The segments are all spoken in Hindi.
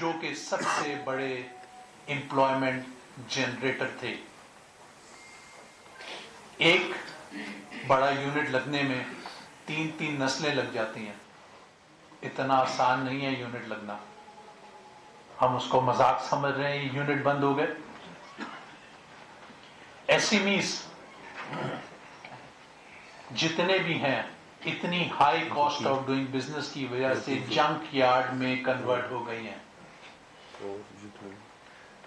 जो कि सबसे बड़े एम्प्लॉयमेंट जनरेटर थे। एक बड़ा यूनिट लगने में 3-3 नस्लें लग जाती हैं। इतना आसान नहीं है यूनिट लगना। हम उसको मजाक समझ रहे हैं, यूनिट बंद हो गए। एसएमईज जितने भी हैं, इतनी high cost of doing business की वजह से जंक यार्ड में कन्वर्ट हो गई हैं।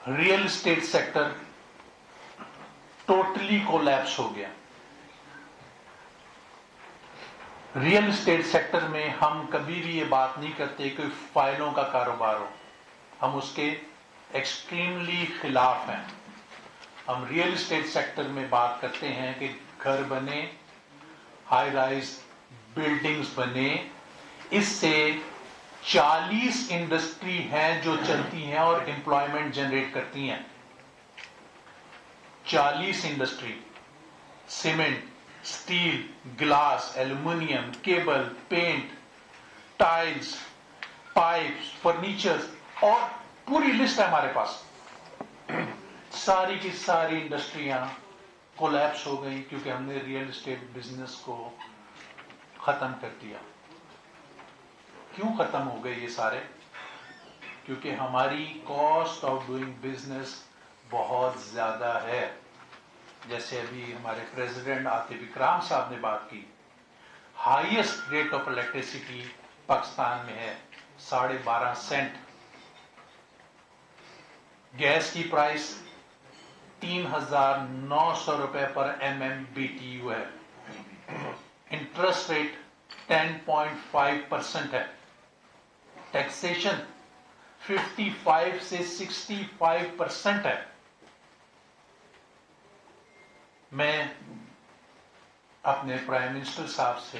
Real estate sector totally collapse हो गया। रियल एस्टेट सेक्टर में हम कभी भी ये बात नहीं करते कि फाइलों का कारोबार हो, हम उसके एक्सट्रीमली खिलाफ हैं। हम रियल एस्टेट सेक्टर में बात करते हैं कि घर बने, हाई राइज बिल्डिंग्स बने, इससे 40 इंडस्ट्री हैं जो चलती हैं और एम्प्लॉयमेंट जनरेट करती हैं। 40 industry, cement, steel, glass, aluminium, cable, paint, tiles, pipes, furniture, और पूरी लिस्ट है हमारे पास। सारी की सारी इंडस्ट्रियां कोलैप्स हो गई क्योंकि हमने रियल एस्टेट बिजनेस को खत्म कर दिया। क्यों खत्म हो गए ये सारे? क्योंकि हमारी कॉस्ट ऑफ डूइंग बिजनेस बहुत ज्यादा है। जैसे अभी हमारे प्रेसिडेंट आतिफ इकराम साहब ने बात की, highest rate of electricity Pakistan में है 12.5 सेंट। गैस की प्राइस 3,900 रुपए पर MMBTU है। इंटरेस्ट रेट 10.5% है। टैक्सेशन 55 से 65% है। मैं अपने प्राइम मिनिस्टर साहब से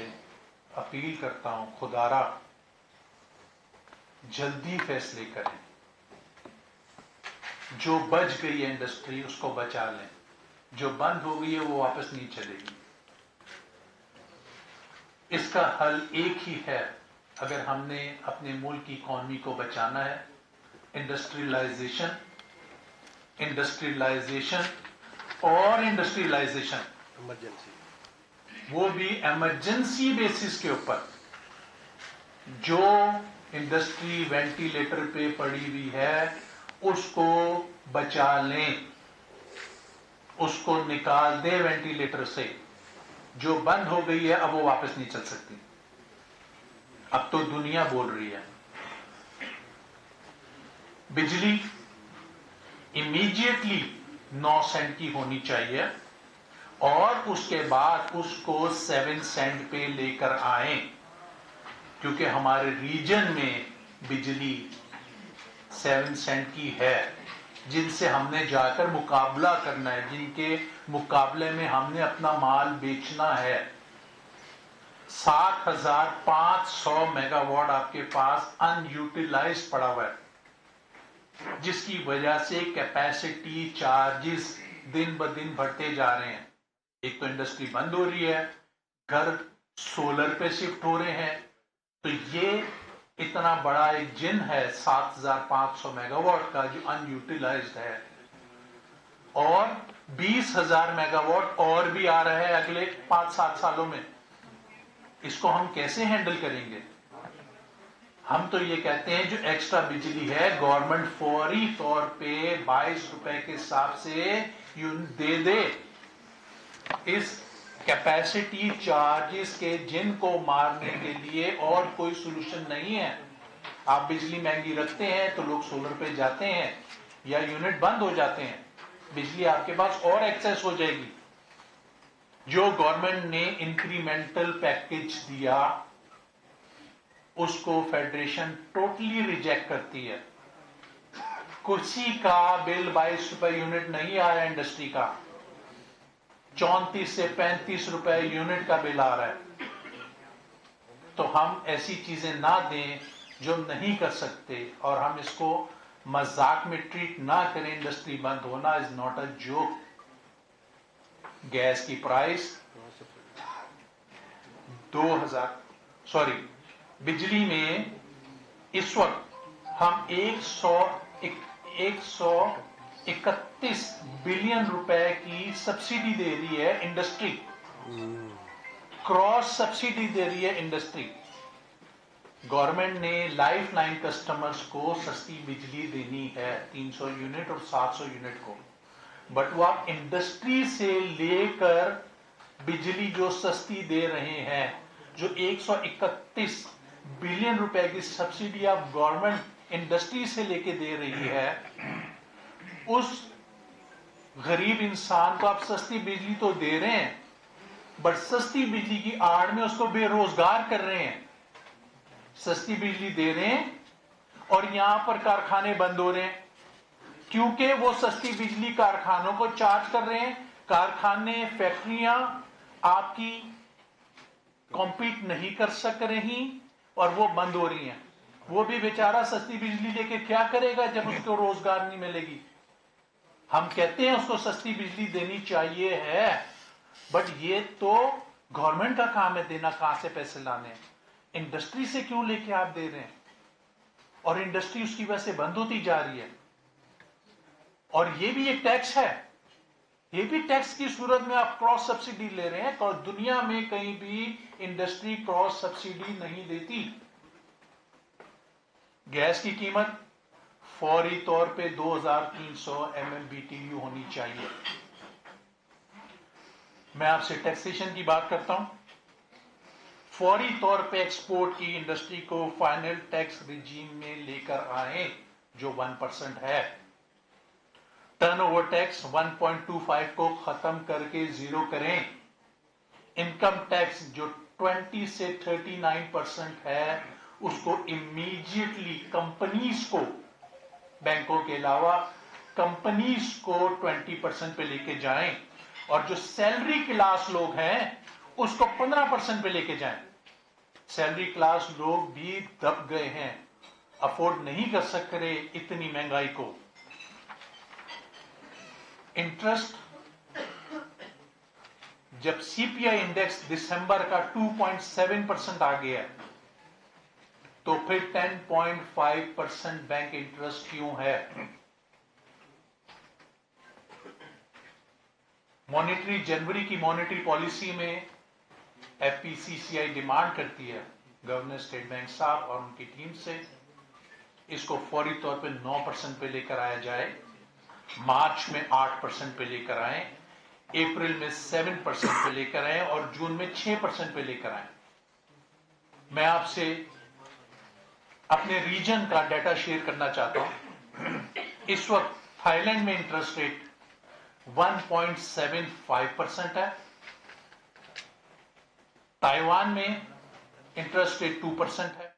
अपील करता हूं, खुदारा जल्दी फैसले करें। जो बच गई है इंडस्ट्री उसको बचा लें, जो बंद हो गई है वो वापस नहीं चलेगी। इसका हल एक ही है, अगर हमने अपने मुल्क की इकॉनमी को बचाना है, इंडस्ट्रियलाइजेशन, इंडस्ट्रियलाइजेशन और इंडस्ट्रियलाइजेशन, वो भी इमरजेंसी बेसिस के ऊपर। जो इंडस्ट्री वेंटिलेटर पे पड़ी हुई है उसको बचा लें, उसको निकाल दे वेंटिलेटर से। जो बंद हो गई है अब वो वापस नहीं चल सकती। अब तो दुनिया बोल रही है। बिजली इमीडिएटली 9 सेंट की होनी चाहिए और उसके बाद उसको 7 सेंट पे लेकर आए, क्योंकि हमारे रीजन में बिजली 7 सेंट की है, जिनसे हमने जाकर मुकाबला करना है, जिनके मुकाबले में हमने अपना माल बेचना है। 7,500 मेगावाट आपके पास अनयूटिलाइज पड़ा हुआ है, जिसकी वजह से कैपेसिटी चार्जेस दिन ब दिन बढ़ते जा रहे हैं। एक तो इंडस्ट्री बंद हो रही है, घर सोलर पे शिफ्ट हो रहे हैं, तो ये इतना बड़ा एक जिन है 7,500 मेगावाट का जो अनयूटिलाइज्ड है, और 20,000 मेगावाट और भी आ रहा है अगले 5-7 सालों में। इसको हम कैसे हैंडल करेंगे? हम तो ये कहते हैं जो एक्स्ट्रा बिजली है गवर्नमेंट फौरी तौर पे 22 रुपए के हिसाब से दे दे। इस कैपेसिटी चार्जेस के जिन को मारने के लिए और कोई सोल्यूशन नहीं है। आप बिजली महंगी रखते हैं तो लोग सोलर पे जाते हैं या यूनिट बंद हो जाते हैं, बिजली आपके पास और एक्सेस हो जाएगी। जो गवर्नमेंट ने इंक्रीमेंटल पैकेज दिया उसको फेडरेशन टोटली रिजेक्ट करती है। कुर्सी का बिल 22 रुपए यूनिट नहीं आया इंडस्ट्री का, 34 से 35 रुपए यूनिट का बिल आ रहा है। तो हम ऐसी चीजें ना दें जो नहीं कर सकते, और हम इसको मजाक में ट्रीट ना करें। इंडस्ट्री बंद होना is not a joke. Gas की प्राइस 2000 बिजली में इस वक्त हम 131 बिलियन रुपए की सब्सिडी दे रही है इंडस्ट्री, क्रॉस सब्सिडी दे रही है इंडस्ट्री। गवर्नमेंट ने लाइफ लाइन कस्टमर्स को सस्ती बिजली देनी है 300 यूनिट और 700 यूनिट को, बट वो आप इंडस्ट्री से लेकर बिजली जो सस्ती दे रहे हैं, जो 131 बिलियन रुपए की सब्सिडी आप गवर्नमेंट इंडस्ट्री से लेके दे रही है, उस गरीब इंसान को आप सस्ती बिजली तो दे रहे हैं, बट सस्ती बिजली की आड़ में उसको बेरोजगार कर रहे हैं। सस्ती बिजली दे रहे हैं और यहां पर कारखाने बंद हो रहे हैं, क्योंकि वो सस्ती बिजली कारखानों को चार्ज कर रहे हैं। कारखाने, फैक्ट्रियां आपकी कॉम्पीट नहीं कर सक रही और वो बंद हो रही हैं। वो भी बेचारा सस्ती बिजली लेके क्या करेगा जब उसको रोजगार नहीं मिलेगी। हम कहते हैं उसको सस्ती बिजली देनी चाहिए है, बट ये तो गवर्नमेंट का काम है देना, कहां से पैसे लाने हैं। इंडस्ट्री से क्यों लेके आप दे रहे हैं, और इंडस्ट्री उसकी वजह से बंद होती जा रही है। और ये भी एक टैक्स है, ये भी टैक्स की सूरत में आप क्रॉस सब्सिडी ले रहे हैं, और दुनिया में कहीं भी इंडस्ट्री क्रॉस सब्सिडी नहीं देती। गैस की कीमत फौरी तौर पे 2300 MMBTU होनी चाहिए। मैं आपसे टैक्सेशन की बात करता हूं। फौरी तौर पे एक्सपोर्ट की इंडस्ट्री को फाइनल टैक्स रिजीम में लेकर आए जो 1% है। टर्नओवर टैक्स 1.25 को खत्म करके 0 करें। इनकम टैक्स जो 20 से 39% है उसको इमीडिएटली कंपनीज को, बैंकों के अलावा कंपनीज को 20% पे लेके जाएं, और जो सैलरी क्लास लोग हैं उसको 15% पे लेके जाएं। सैलरी क्लास लोग भी दब गए हैं, अफोर्ड नहीं कर सक रहे इतनी महंगाई को। इंटरेस्ट, जब सीपीआई इंडेक्स दिसंबर का 2.7% आ गया है, तो फिर 10.5% बैंक इंटरेस्ट क्यों है? मॉनेटरी, जनवरी की मॉनेटरी पॉलिसी में एफपीसीसीआई डिमांड करती है गवर्नर स्टेट बैंक साहब और उनकी टीम से, इसको फौरी तौर पे 9% पे लेकर आया जाए, मार्च में 8% पे लेकर आए, अप्रैल में 7% पे लेकर आए और जून में 6% पे लेकर आए। मैं आपसे अपने रीजन का डाटा शेयर करना चाहता हूं। इस वक्त थाईलैंड में इंटरेस्ट रेट 1.75% है, ताइवान में इंटरेस्ट रेट 2% है,